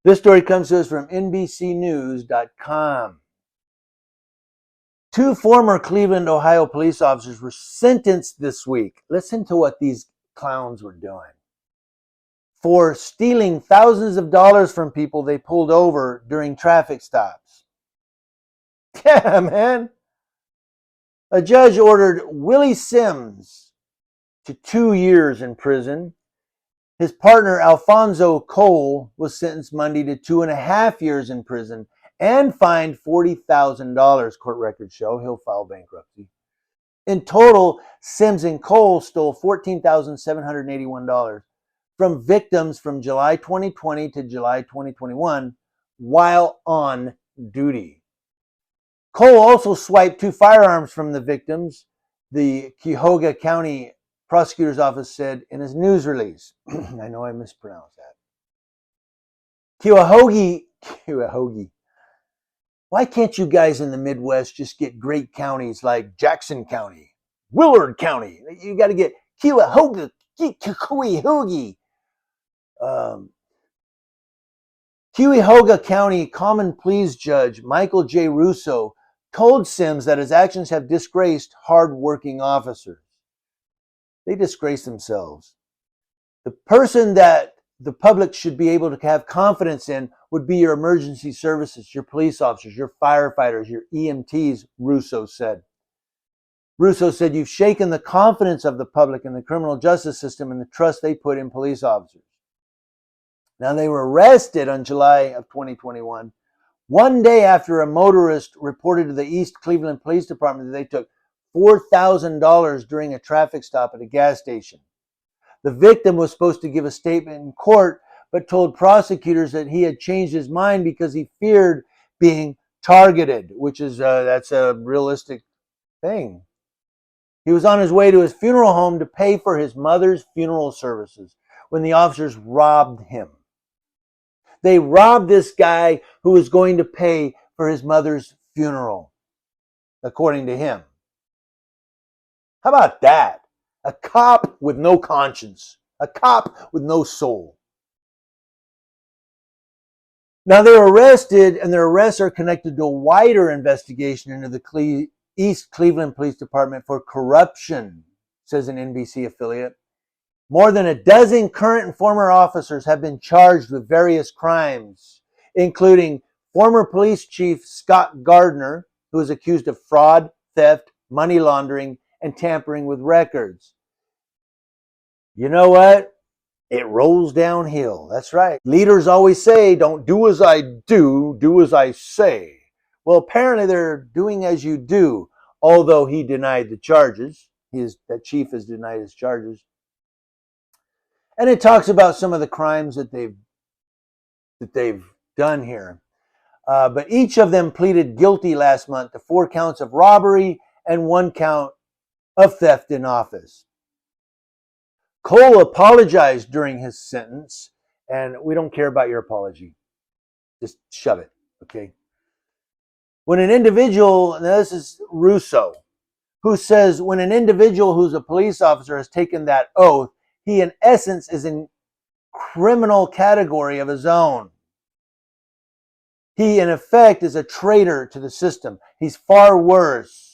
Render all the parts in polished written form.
This story comes to us from NBCnews.com. 2 former Cleveland, Ohio police officers were sentenced this week. Listen to what these clowns were doing. For stealing thousands of dollars from people they pulled over during traffic stops. Yeah, man. A judge ordered Willie Sims to 2 years in prison. His partner, Alfonso Cole, was sentenced Monday to 2.5 years in prison and fined $40,000, court records show. He'll file bankruptcy. In total, Sims and Cole stole $14,781 from victims from July 2020 to July 2021 while on duty. Cole also swiped 2 firearms from the victims, the Cuyahoga County Prosecutor's Office said in his news release. I know I mispronounced that. Cuyahoga. Why can't you guys in the Midwest just get great counties like Jackson County, Willard County? You got to get Cuyahoga. Cuyahoga County Common Pleas Judge Michael J. Russo told Sims that his actions have disgraced hard-working officers. They disgrace themselves. The person that the public should be able to have confidence in would be your emergency services, your police officers, your firefighters, your EMTs, Russo said. Russo said, you've shaken the confidence of the public in the criminal justice system and the trust they put in police officers. Now, they were arrested on July of 2021, one day after a motorist reported to the East Cleveland Police Department that they took $4,000 during a traffic stop at a gas station. The victim was supposed to give a statement in court, but told prosecutors that he had changed his mind because he feared being targeted, which is that's a realistic thing. He was on his way to his funeral home to pay for his mother's funeral services when the officers robbed him. They robbed this guy who was going to pay for his mother's funeral, according to him. How about that? A cop with no conscience. A cop with no soul. Now they're arrested, and their arrests are connected to a wider investigation into the East Cleveland Police Department for corruption, says an NBC affiliate. More than a dozen current and former officers have been charged with various crimes, including former police chief Scott Gardner, who is accused of fraud, theft, money laundering, and tampering with records. You know what? It rolls downhill. That's right. Leaders always say, don't do as I do, do as I say. Well, apparently they're doing as you do, although he denied the charges. That chief has denied his charges. And it talks about some of the crimes that they've done here. But each of them pleaded guilty last month to 4 counts of robbery and 1 count of theft in office. Cole apologized during his sentence, and we don't care about your apology. Just shove it, okay? When an individual, now this is Russo, who says when an individual who's a police officer has taken that oath, he in essence is in criminal category of his own. He in effect is a traitor to the system. He's far worse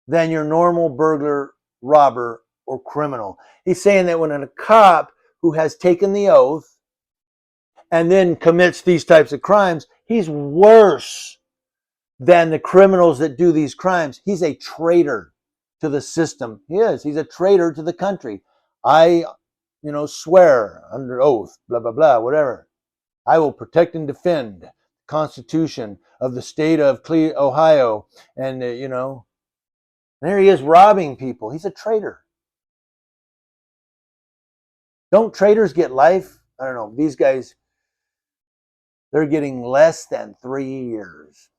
than your normal burglar, robber, or criminal. He's saying that when a cop who has taken the oath and then commits these types of crimes, he's worse than the criminals that do these crimes. He's a traitor to the system. He is. He's a traitor to the country. I, swear under oath, blah, blah, blah, whatever. I will protect and defend the Constitution of the state of Ohio. And, there he is robbing people. He's a traitor. Don't traitors get life? I don't know. These guys, they're getting less than 3 years.